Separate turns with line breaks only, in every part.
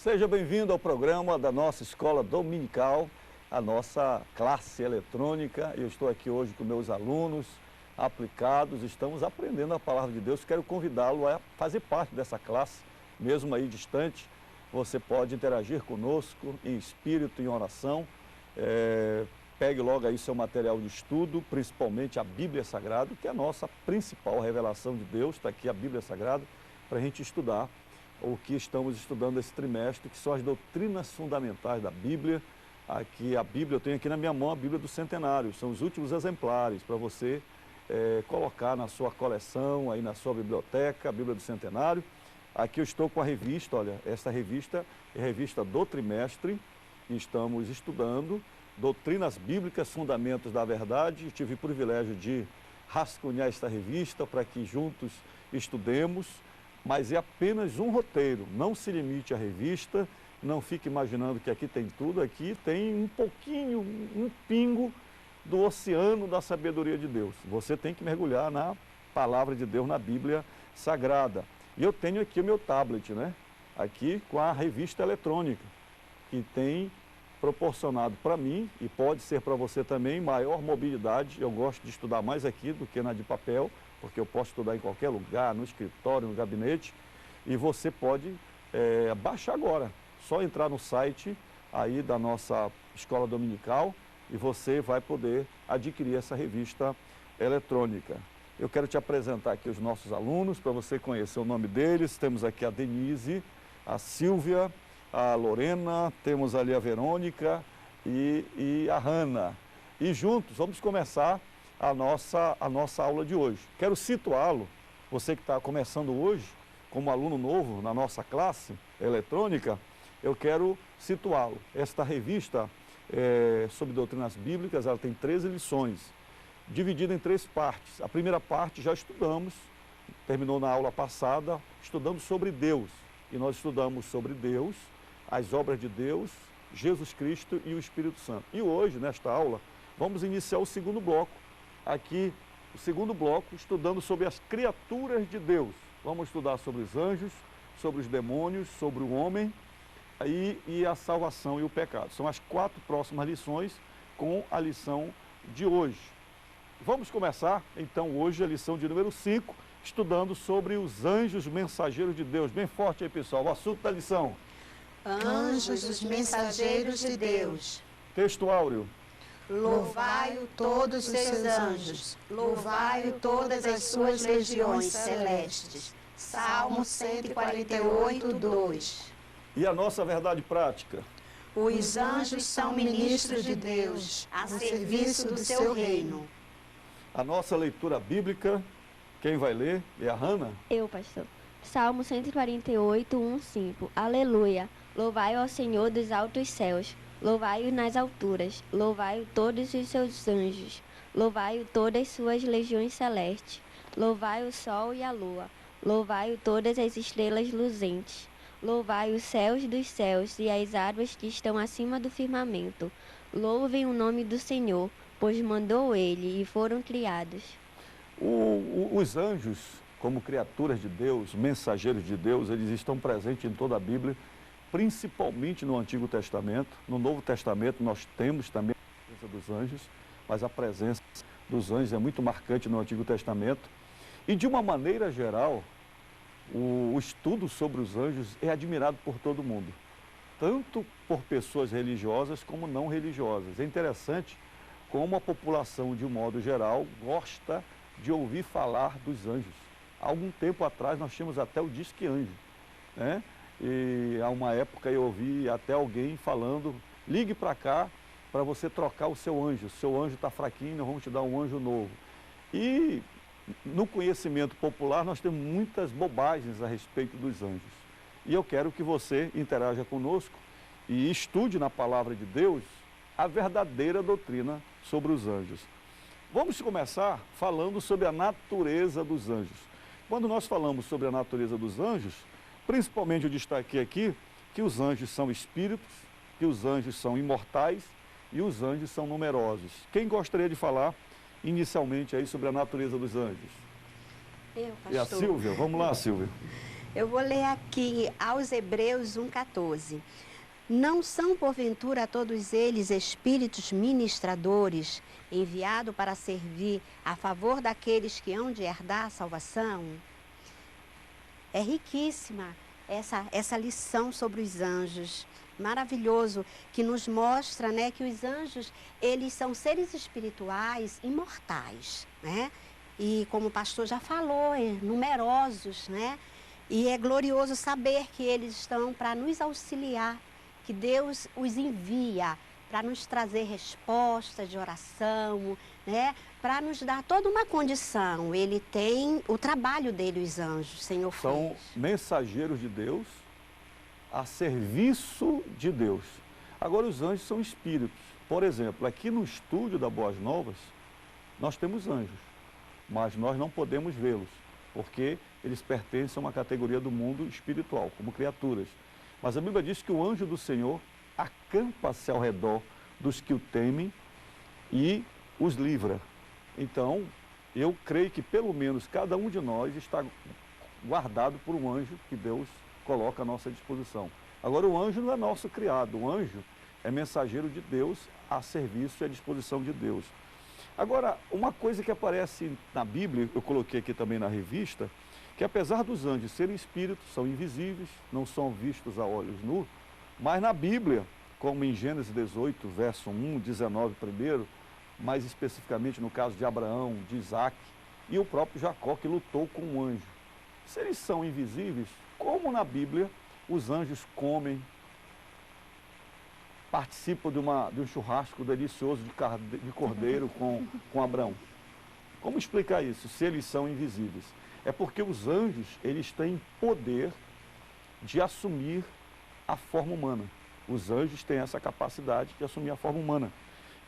Seja bem-vindo ao programa da nossa escola dominical, a nossa classe eletrônica. Eu estou aqui hoje com meus alunos aplicados, estamos aprendendo a palavra de Deus. Quero convidá-lo a fazer parte dessa classe, mesmo aí distante. Você pode interagir conosco em espírito, em oração. Pegue logo aí seu material de estudo, principalmente a Bíblia Sagrada, que é a nossa principal revelação de Deus. Está aqui a Bíblia Sagrada para a gente estudar o que estamos estudando esse trimestre, que são as doutrinas fundamentais da Bíblia. Aqui a Bíblia, eu tenho aqui na minha mão a Bíblia do Centenário, são os últimos exemplares para você colocar na sua coleção, aí na sua biblioteca, a Bíblia do Centenário. Aqui eu estou com a revista, olha, essa revista é a revista do trimestre, e estamos estudando Doutrinas Bíblicas, Fundamentos da Verdade. Eu tive o privilégio de rascunhar esta revista para que juntos estudemos, mas é apenas um roteiro, não se limite à revista, não fique imaginando que aqui tem tudo, aqui tem um pouquinho, um pingo do oceano da sabedoria de Deus. Você tem que mergulhar na palavra de Deus, na Bíblia Sagrada. E eu tenho aqui o meu tablet, né? Aqui com a revista eletrônica, que tem proporcionado para mim, e pode ser para você também, maior mobilidade. Eu gosto de estudar mais aqui do que na de papel, porque eu posso estudar em qualquer lugar, no escritório, no gabinete, e você pode baixar agora. Só entrar no site aí da nossa escola dominical e você vai poder adquirir essa revista eletrônica. Eu quero te apresentar aqui os nossos alunos, para você conhecer o nome deles. Temos aqui a Denise, a Silvia, a Lorena, temos ali a Verônica e a Hanna. E juntos vamos começar a nossa aula de hoje. Quero situá-lo, você que está começando hoje, como aluno novo na nossa classe eletrônica, eu quero situá-lo. Esta revista sobre doutrinas bíblicas, ela tem 13 lições, dividida em 3 partes. A primeira parte já estudamos, terminou na aula passada, estudando sobre Deus. E nós estudamos sobre Deus, as obras de Deus, Jesus Cristo e o Espírito Santo. E hoje, nesta aula, vamos iniciar o segundo bloco. Aqui, o segundo bloco, estudando sobre as criaturas de Deus. Vamos estudar sobre os anjos, sobre os demônios, sobre o homem e a salvação e o pecado. São as 4 próximas lições com a lição de hoje. Vamos começar, então, hoje a lição de número 5, estudando sobre os anjos mensageiros de Deus. Bem forte aí, pessoal, o assunto da lição.
Anjos, os mensageiros de Deus.
Texto áureo.
Louvai-o todos os seus anjos, louvai-o todas as suas legiões celestes. Salmo 148, 2.
E a nossa verdade prática?
Os anjos são ministros de Deus, a serviço do seu reino.
A nossa leitura bíblica, quem vai ler? É a Hanna?
Eu, pastor. Salmo 148, 1, 5. Aleluia! Louvai ao Senhor dos altos céus. Louvai-o nas alturas, louvai-o todos os seus anjos, louvai-o todas as suas legiões celestes, louvai o sol e a lua, louvai-o todas as estrelas luzentes, louvai os céus dos céus e as águas que estão acima do firmamento. Louvem o nome do Senhor, pois mandou ele e foram criados.
Os anjos, como criaturas de Deus, mensageiros de Deus, eles estão presentes em toda a Bíblia, principalmente no Antigo Testamento. No Novo Testamento nós temos também a presença dos anjos, mas a presença dos anjos é muito marcante no Antigo Testamento. E de uma maneira geral, o estudo sobre os anjos é admirado por todo mundo, tanto por pessoas religiosas como não religiosas. É interessante como a população, de um modo geral, gosta de ouvir falar dos anjos. Há algum tempo atrás nós tínhamos até o Disque Anjo, né? E há uma época eu ouvi até alguém falando, ligue para cá para você trocar o seu anjo está fraquinho, nós vamos te dar um anjo novo. E no conhecimento popular nós temos muitas bobagens a respeito dos anjos. E eu quero que você interaja conosco e estude na palavra de Deus a verdadeira doutrina sobre os anjos. Vamos começar falando sobre a natureza dos anjos. Quando nós falamos sobre a natureza dos anjos, principalmente eu destaquei aqui que os anjos são espíritos, que os anjos são imortais e os anjos são numerosos. Quem gostaria de falar inicialmente aí sobre a natureza dos anjos?
Eu, pastor.
E a Silvia? Vamos lá, Silvia.
Eu vou ler aqui aos Hebreus 1,14. Não são, porventura, todos eles espíritos ministradores, enviados para servir a favor daqueles que hão de herdar a salvação? É riquíssima essa lição sobre os anjos. Maravilhoso, que nos mostra, né, que os anjos, eles são seres espirituais imortais, né? E como o pastor já falou, numerosos, né? E é glorioso saber que eles estão para nos auxiliar, que Deus os envia para nos trazer respostas de oração, né? Para nos dar toda uma condição. Ele tem o trabalho dele, os anjos, o Senhor fez.
São mensageiros de Deus a serviço de Deus. Agora, os anjos são espíritos. Por exemplo, aqui no estúdio da Boas Novas, nós temos anjos, mas nós não podemos vê-los, porque eles pertencem a uma categoria do mundo espiritual, como criaturas. Mas a Bíblia diz que o anjo do Senhor acampa-se ao redor dos que o temem e os livra. Então, eu creio que pelo menos cada um de nós está guardado por um anjo que Deus coloca à nossa disposição. Agora, o anjo não é nosso criado, o anjo é mensageiro de Deus a serviço e à disposição de Deus. Agora, uma coisa que aparece na Bíblia, eu coloquei aqui também na revista, que apesar dos anjos serem espíritos, são invisíveis, não são vistos a olhos nus, mas na Bíblia, como em Gênesis 18, verso 1, 19 primeiro, mais especificamente no caso de Abraão, de Isaac e o próprio Jacó, que lutou com um anjo. Se eles são invisíveis, como na Bíblia os anjos comem, participam de um churrasco delicioso de cordeiro com Abraão? Como explicar isso, se eles são invisíveis? É porque os anjos, eles têm poder de assumir a forma humana. Os anjos têm essa capacidade de assumir a forma humana.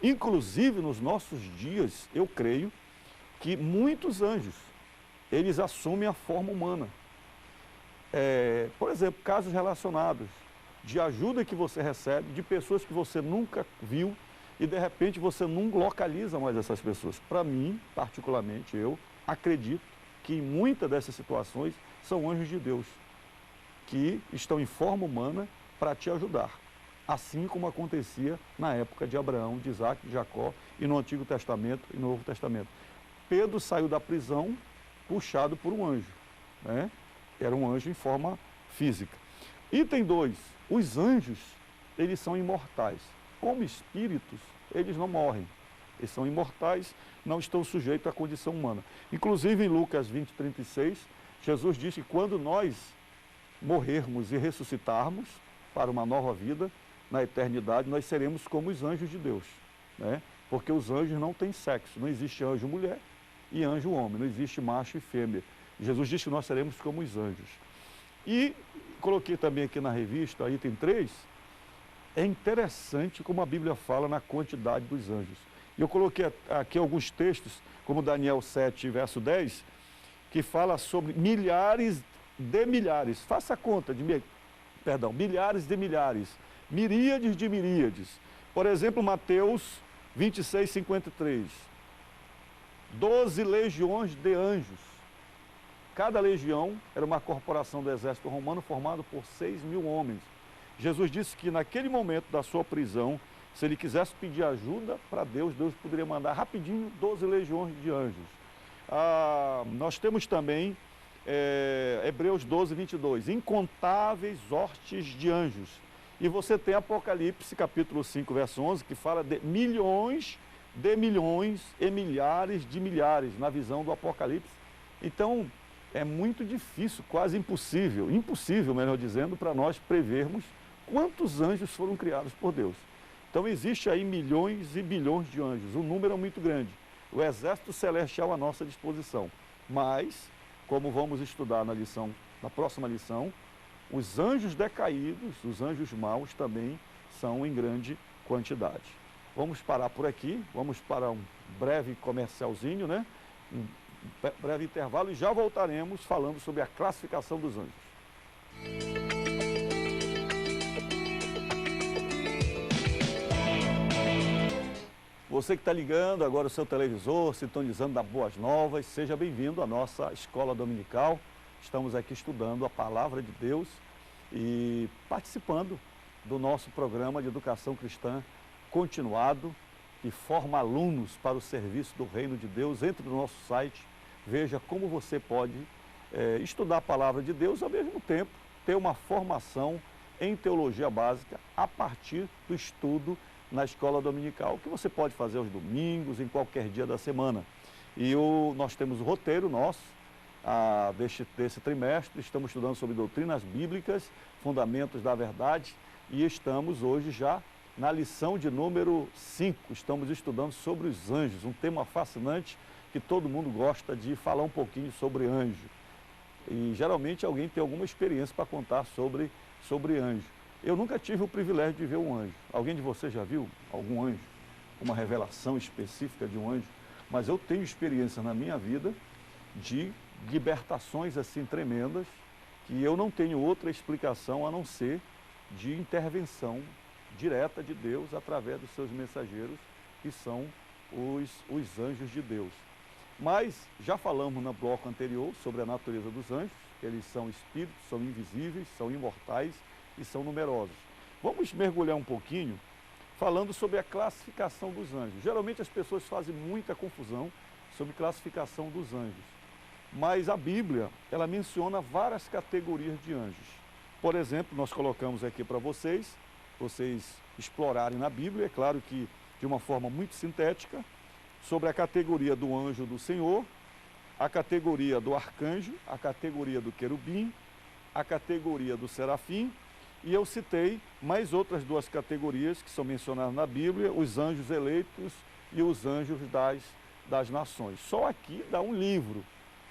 Inclusive, nos nossos dias, eu creio que muitos anjos, eles assumem a forma humana. Por exemplo, casos relacionados de ajuda que você recebe, de pessoas que você nunca viu e de repente você não localiza mais essas pessoas. Para mim, particularmente, eu acredito que em muitas dessas situações são anjos de Deus, que estão em forma humana para te ajudar. Assim como acontecia na época de Abraão, de Isaac, de Jacó e no Antigo Testamento e no Novo Testamento. Pedro saiu da prisão puxado por um anjo, né? Era um anjo em forma física. Item 2, os anjos, eles são imortais. Como espíritos, eles não morrem. Eles são imortais, não estão sujeitos à condição humana. Inclusive em Lucas 20, 36, Jesus diz que quando nós morrermos e ressuscitarmos para uma nova vida, na eternidade, nós seremos como os anjos de Deus, né? Porque os anjos não têm sexo, não existe anjo mulher e anjo homem, não existe macho e fêmea. Jesus diz que nós seremos como os anjos. E coloquei também aqui na revista, item 3, é interessante como a Bíblia fala na quantidade dos anjos. E eu coloquei aqui alguns textos, como Daniel 7, verso 10, que fala sobre milhares de milhares. Faça a conta de milhares de milhares, miríades de miríades. Por exemplo, Mateus 26, 53. 12 legiões de anjos. Cada legião era uma corporação do exército romano formada por 6.000 homens. Jesus disse que naquele momento da sua prisão, se ele quisesse pedir ajuda para Deus, Deus poderia mandar rapidinho 12 legiões de anjos. Nós temos também Hebreus 12, 22, incontáveis hostes de anjos. E você tem Apocalipse, capítulo 5, verso 11, que fala de milhões e milhares de milhares, na visão do Apocalipse. Então, é muito difícil, quase impossível, melhor dizendo, para nós prevermos quantos anjos foram criados por Deus. Então, existe aí milhões e bilhões de anjos, um número muito grande. O exército celestial à nossa disposição. Mas, como vamos estudar na próxima lição, os anjos decaídos, os anjos maus também são em grande quantidade. Vamos parar por aqui, vamos para um breve comercialzinho, né? Um breve intervalo e já voltaremos falando sobre a classificação dos anjos. Você que está ligando agora o seu televisor, sintonizando da Boas Novas, seja bem-vindo à nossa escola dominical. estamos aqui estudando a Palavra de Deus e participando do nosso programa de educação cristã continuado, que forma alunos para o serviço do Reino de Deus. Entre no nosso site, veja como você pode estudar a Palavra de Deus, ao mesmo tempo ter uma formação em teologia básica a partir do estudo na escola dominical, que você pode fazer aos domingos, em qualquer dia da semana. E nós temos o roteiro nosso desse trimestre, estamos estudando sobre doutrinas bíblicas, fundamentos da verdade, e estamos hoje já na lição de número 5, estamos estudando sobre os anjos, um tema fascinante que todo mundo gosta de falar um pouquinho sobre anjo. E geralmente alguém tem alguma experiência para contar sobre anjo. Eu nunca tive o privilégio de ver um anjo. Alguém de vocês já viu algum anjo? Uma revelação específica de um anjo? Mas eu tenho experiência na minha vida de libertações assim tremendas, que eu não tenho outra explicação a não ser de intervenção direta de Deus através dos seus mensageiros, que são os anjos de Deus. Mas já falamos no bloco anterior sobre a natureza dos anjos, que eles são espíritos, são invisíveis, são imortais e são numerosos. Vamos mergulhar um pouquinho falando sobre a classificação dos anjos. Geralmente as pessoas fazem muita confusão sobre classificação dos anjos, mas a Bíblia, ela menciona várias categorias de anjos. Por exemplo, nós colocamos aqui para vocês explorarem na Bíblia, é claro que de uma forma muito sintética, sobre a categoria do anjo do Senhor, a categoria do arcanjo, a categoria do querubim, a categoria do serafim, e eu citei mais outras duas categorias que são mencionadas na Bíblia, os anjos eleitos e os anjos das nações. Só aqui dá um livro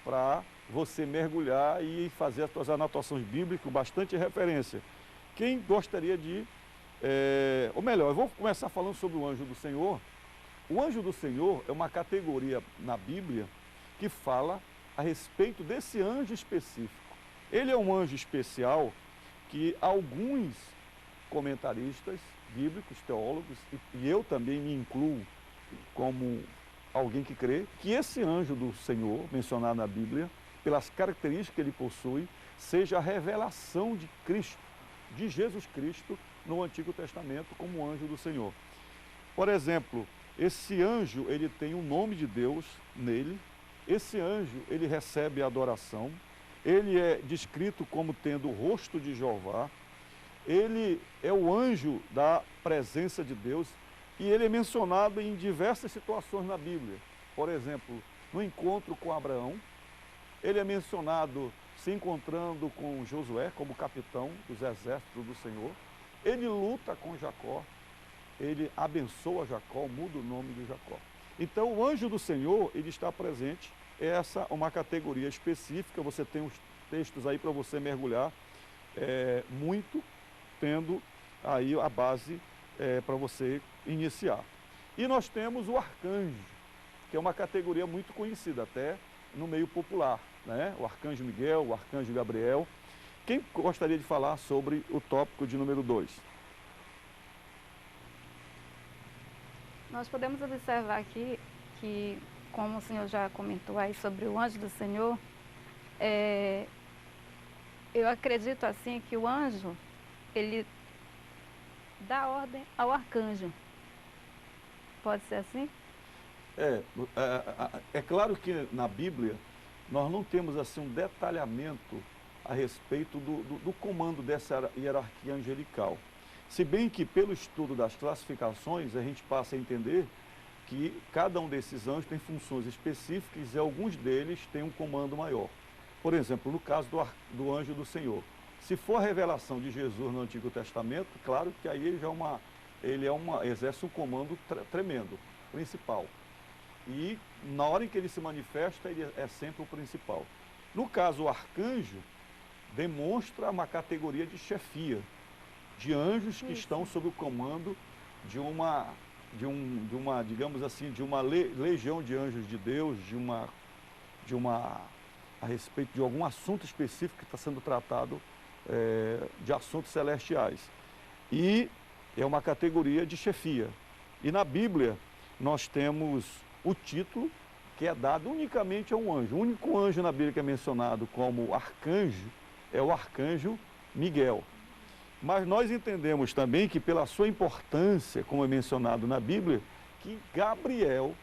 para você mergulhar e fazer as suas anotações bíblicas com bastante referência. Quem gostaria de... ou melhor, eu vou começar falando sobre o anjo do Senhor. O anjo do Senhor é uma categoria na Bíblia que fala a respeito desse anjo específico. Ele é um anjo especial que alguns comentaristas bíblicos, teólogos, e eu também me incluo como alguém que crê, que esse anjo do Senhor, mencionado na Bíblia, pelas características que ele possui, seja a revelação de Cristo, de Jesus Cristo, no Antigo Testamento, como anjo do Senhor. Por exemplo, esse anjo, ele tem o nome de Deus nele, esse anjo, ele recebe adoração, ele é descrito como tendo o rosto de Jeová, ele é o anjo da presença de Deus e ele é mencionado em diversas situações na Bíblia. Por exemplo, no encontro com Abraão, ele é mencionado se encontrando com Josué como capitão dos exércitos do Senhor, ele luta com Jacó, ele abençoa Jacó, muda o nome de Jacó. Então o anjo do Senhor, ele está presente, essa é uma categoria específica, você tem os textos aí para você mergulhar muito, tendo aí a base para você iniciar. E nós temos o arcanjo, que é uma categoria muito conhecida até no meio popular, né? O arcanjo Miguel, o arcanjo Gabriel. Quem gostaria de falar sobre o tópico de número 2?
Nós podemos observar aqui que, como o senhor já comentou aí sobre o anjo do Senhor, eu acredito assim que o anjo, ele dá ordem ao arcanjo. Pode ser assim?
É claro que na Bíblia nós não temos assim um detalhamento a respeito do comando dessa hierarquia angelical. Se bem que pelo estudo das classificações a gente passa a entender que cada um desses anjos tem funções específicas e alguns deles têm um comando maior. Por exemplo, no caso do anjo do Senhor, se for a revelação de Jesus no Antigo Testamento, claro que aí ele exerce um comando tremendo, principal. E na hora em que ele se manifesta, ele é sempre o principal. No caso, o arcanjo demonstra uma categoria de chefia, de anjos que estão sob o comando de uma, digamos assim, de uma legião de anjos de Deus, a respeito de algum assunto específico que está sendo tratado, de assuntos celestiais. E é uma categoria de chefia. E na Bíblia nós temos o título que é dado unicamente a um anjo. O único anjo na Bíblia que é mencionado como arcanjo é o arcanjo Miguel. Mas nós entendemos também que pela sua importância, como é mencionado na Bíblia, que Gabriel,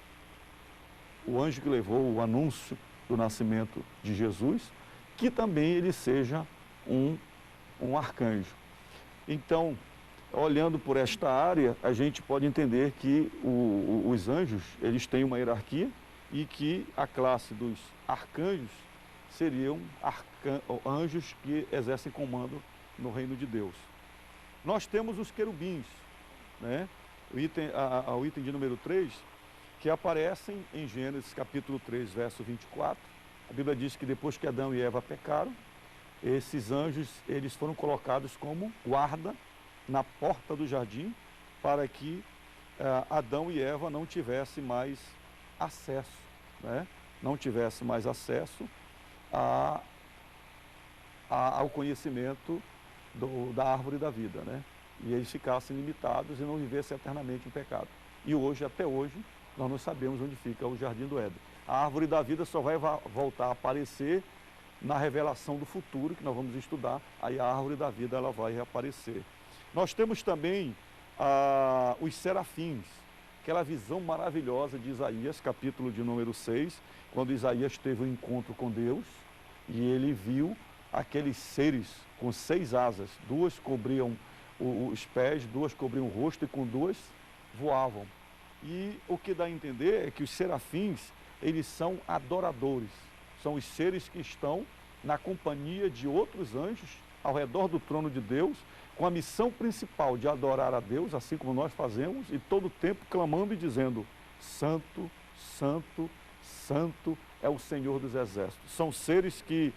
o anjo que levou o anúncio do nascimento de Jesus, que também ele seja um arcanjo. Então, olhando por esta área, a gente pode entender que os anjos, eles têm uma hierarquia e que a classe dos arcanjos seriam anjos que exercem comando no reino de Deus. Nós temos os querubins, né? O item de número 3, que aparecem em Gênesis capítulo 3, verso 24. A Bíblia diz que depois que Adão e Eva pecaram, esses anjos, eles foram colocados como guarda na porta do jardim, para que Adão e Eva não tivessem mais acesso, né? Não tivessem mais acesso ao conhecimento da árvore da vida, né? E eles ficassem limitados e não vivessem eternamente em pecado. E hoje, até hoje, nós não sabemos onde fica o Jardim do Éden. A árvore da vida só vai voltar a aparecer na revelação do futuro, que nós vamos estudar, aí a árvore da vida ela vai reaparecer. Nós temos também os serafins, aquela visão maravilhosa de Isaías, capítulo de número 6, quando Isaías teve um encontro com Deus e ele viu aqueles seres com 6 asas, 2 cobriam os pés, 2 cobriam o rosto e com 2 voavam. E o que dá a entender é que os serafins, eles são adoradores, são os seres que estão na companhia de outros anjos ao redor do trono de Deus, com a missão principal de adorar a Deus, assim como nós fazemos, e todo o tempo clamando e dizendo: Santo, Santo, Santo é o Senhor dos Exércitos. São seres que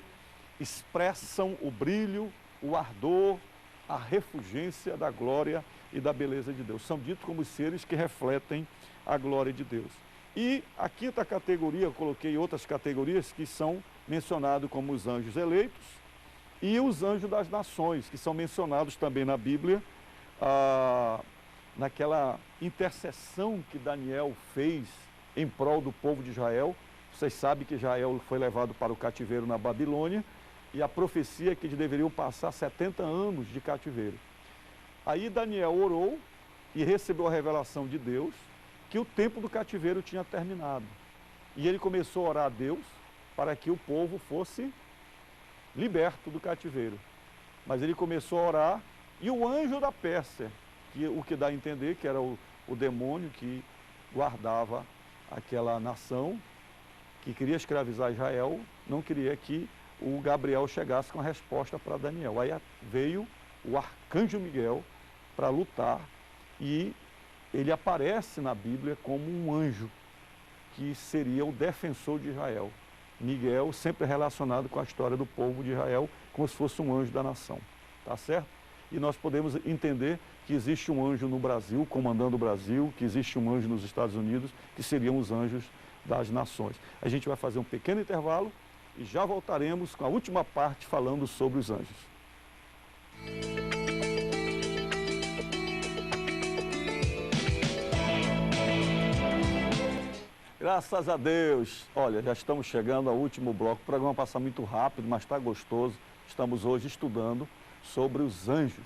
expressam o brilho, o ardor, a refulgência da glória e da beleza de Deus. São ditos como seres que refletem a glória de Deus. E a quinta categoria, eu coloquei outras categorias que são mencionados como os anjos eleitos e os anjos das nações, que são mencionados também na Bíblia, naquela intercessão que Daniel fez em prol do povo de Israel. Vocês sabem que Israel foi levado para o cativeiro na Babilônia, e a profecia é que eles deveriam passar 70 anos de cativeiro. Aí Daniel orou e recebeu a revelação de Deus que o tempo do cativeiro tinha terminado. E ele começou a orar a Deus para que o povo fosse liberto do cativeiro. Mas ele começou a orar e o anjo da Pérsia, o que dá a entender que era o demônio que guardava aquela nação, que queria escravizar Israel, não queria que o Gabriel chegasse com a resposta para Daniel. Aí veio o arcanjo Miguel para lutar e ele aparece na Bíblia como um anjo que seria o defensor de Israel. Miguel sempre relacionado com a história do povo de Israel, como se fosse um anjo da nação, tá certo? E nós podemos entender que existe um anjo no Brasil, comandando o Brasil, que existe um anjo nos Estados Unidos, que seriam os anjos das nações. A gente vai fazer um pequeno intervalo e já voltaremos com a última parte falando sobre os anjos. Graças a Deus. Olha, já estamos chegando ao último bloco. O programa passa muito rápido, mas está gostoso. Estamos hoje estudando sobre os anjos.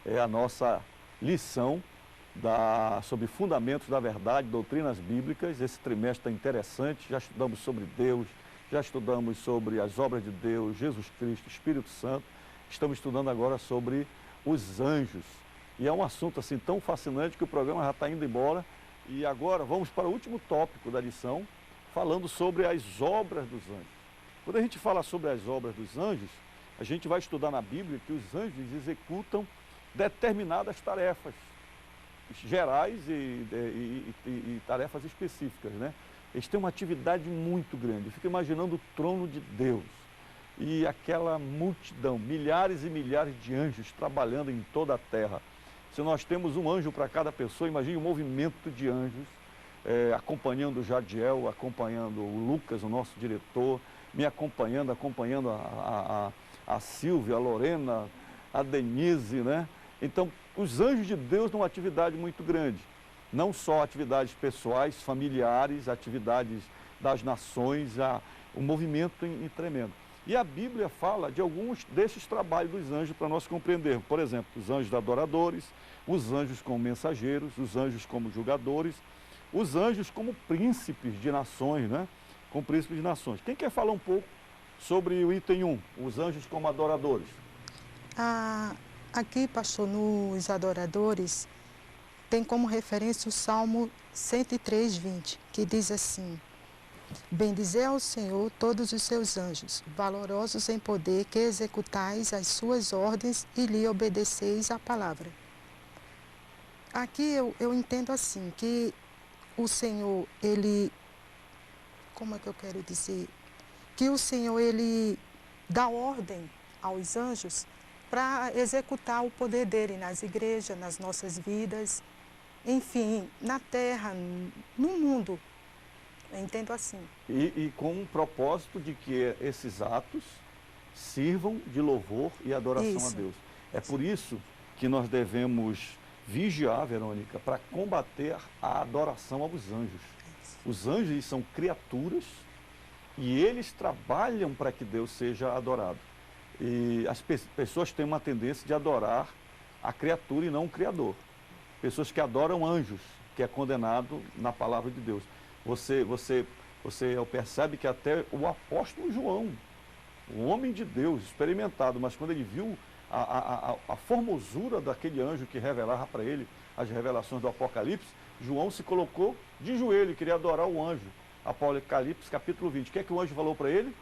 É a nossa lição sobre fundamentos da verdade, doutrinas bíblicas. Esse trimestre é interessante. Já estudamos sobre Deus, já estudamos sobre as obras de Deus, Jesus Cristo, Espírito Santo. Estamos estudando agora sobre os anjos. E é um assunto assim tão fascinante que o programa já está indo embora. E agora vamos para o último tópico da lição, falando sobre as obras dos anjos. Quando a gente fala sobre as obras dos anjos, a gente vai estudar na Bíblia que os anjos executam determinadas tarefas gerais e tarefas específicas, né? Eles têm uma atividade muito grande. Eu fico imaginando o trono de Deus e aquela multidão, milhares e milhares de anjos trabalhando em toda a terra. Se nós temos um anjo para cada pessoa, imagine um movimento de anjos, acompanhando o Jadiel, acompanhando o Lucas, o nosso diretor, me acompanhando a Silvia, a Lorena, a Denise, né? Então, os anjos de Deus têm uma atividade muito grande. não só atividades pessoais, familiares, atividades das nações, o movimento em tremendo. E a Bíblia fala de alguns desses trabalhos dos anjos para nós compreendermos. Por exemplo, os anjos adoradores, os anjos como mensageiros, os anjos como julgadores, os anjos como príncipes de nações, né? Como príncipes de nações. Quem quer falar um pouco sobre o item 1, os anjos como adoradores?
Aqui, pastor, nos adoradores, tem como referência o Salmo 103, 20, que diz assim: bendizei ao Senhor todos os seus anjos, valorosos em poder, que executais as suas ordens e lhe obedeceis a palavra. Aqui eu entendo assim, que o Senhor, ele, como é que eu quero dizer? Que o Senhor, ele dá ordem aos anjos para executar o poder dele nas igrejas, nas nossas vidas, enfim, na terra, no mundo. Eu entendo assim.
E com um propósito de que esses atos sirvam de louvor e adoração
Isso.
a Deus. É por isso que nós devemos vigiar, Verônica, para combater a adoração aos anjos. Os anjos eles são criaturas e eles trabalham para que Deus seja adorado. E as pessoas têm uma tendência de adorar a criatura e não o Criador. Pessoas que adoram anjos, que é condenado na palavra de Deus. Você percebe que até o apóstolo João, o homem de Deus, experimentado, mas quando ele viu a formosura daquele anjo que revelava para ele as revelações do Apocalipse, João se colocou de joelho e queria adorar o anjo. Apocalipse capítulo 20. O que é que o anjo falou para ele?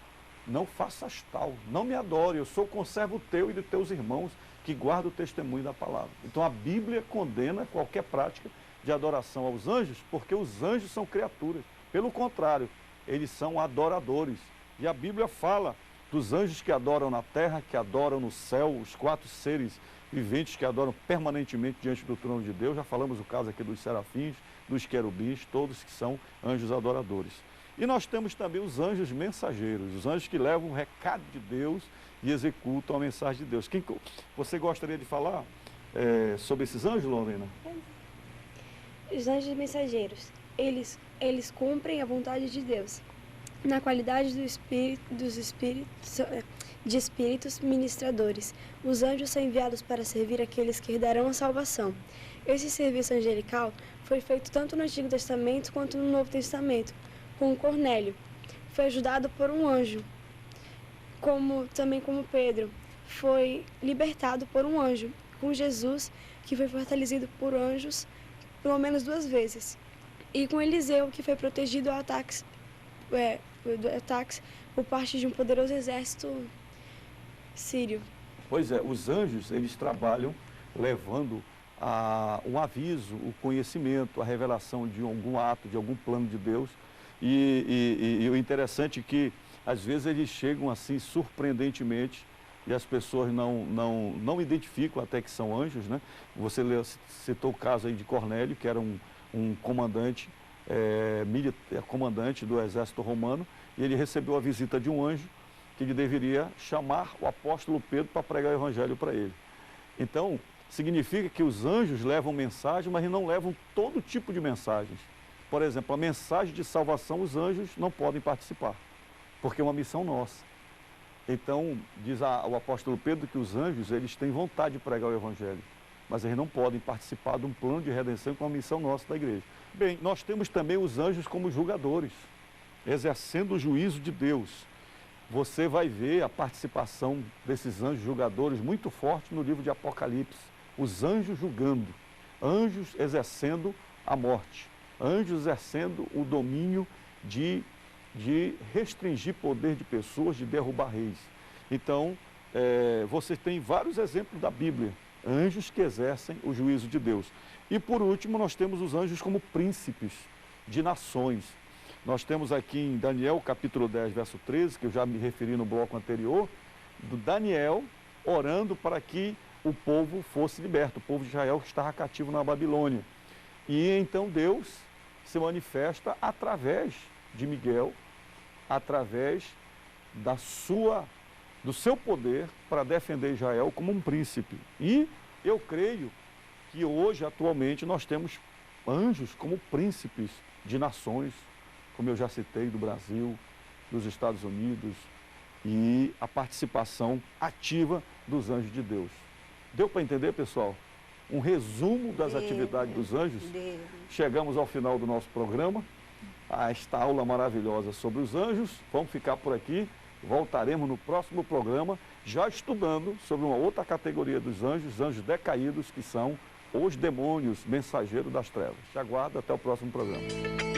Não faças tal, não me adore, eu sou conservo teu e de teus irmãos que guardam o testemunho da palavra. Então a Bíblia condena qualquer prática de adoração aos anjos, porque os anjos são criaturas. Pelo contrário, eles são adoradores. E a Bíblia fala dos anjos que adoram na terra, que adoram no céu, os 4 seres viventes que adoram permanentemente diante do trono de Deus. Já falamos o caso aqui dos serafins, dos querubins, todos que são anjos adoradores. E nós temos também os anjos mensageiros, os anjos que levam o recado de Deus e executam a mensagem de Deus. Você gostaria de falar sobre esses anjos, Lorena?
Os anjos mensageiros, eles cumprem a vontade de Deus, na qualidade de espíritos ministradores. Os anjos são enviados para servir aqueles que herdarão a salvação. Esse serviço angelical foi feito tanto no Antigo Testamento quanto no Novo Testamento, com Cornélio. Foi ajudado por um anjo, também como Pedro, foi libertado por um anjo, com Jesus, que foi fortalecido por anjos pelo menos 2 vezes, e com Eliseu, que foi protegido de ataques por parte de um poderoso exército sírio.
Pois é, os anjos, eles trabalham levando um aviso, o conhecimento, a revelação de algum ato, de algum plano de Deus. E o interessante é que, às vezes, eles chegam assim surpreendentemente e as pessoas não identificam até que são anjos, né? Você citou o caso aí de Cornélio, que era um comandante, comandante do exército romano, e ele recebeu a visita de um anjo que ele deveria chamar o apóstolo Pedro para pregar o evangelho para ele. Então, significa que os anjos levam mensagem, mas não levam todo tipo de mensagens. Por exemplo, a mensagem de salvação, os anjos não podem participar, porque é uma missão nossa. Então, diz o apóstolo Pedro que os anjos, eles têm vontade de pregar o evangelho, mas eles não podem participar de um plano de redenção com a missão nossa da igreja. Bem, nós temos também os anjos como julgadores, exercendo o juízo de Deus. Você vai ver a participação desses anjos julgadores muito forte no livro de Apocalipse. Os anjos julgando, anjos exercendo a morte, anjos exercendo o domínio de restringir poder de pessoas, de derrubar reis. Então, você tem vários exemplos da Bíblia, anjos que exercem o juízo de Deus. E por último, nós temos os anjos como príncipes de nações. Nós temos aqui em Daniel, capítulo 10, verso 13, que eu já me referi no bloco anterior, do Daniel orando para que o povo fosse liberto, o povo de Israel que estava cativo na Babilônia. E então Deus se manifesta através de Miguel, através do seu poder para defender Israel como um príncipe. E eu creio que hoje, atualmente, nós temos anjos como príncipes de nações, como eu já citei, do Brasil, dos Estados Unidos, e a participação ativa dos anjos de Deus. Deu para entender, pessoal? Um resumo das atividades dos anjos. Chegamos ao final do nosso programa, a esta aula maravilhosa sobre os anjos. Vamos ficar por aqui, voltaremos no próximo programa, já estudando sobre uma outra categoria dos anjos, anjos decaídos, que são os demônios mensageiros das trevas. Te aguardo até o próximo programa.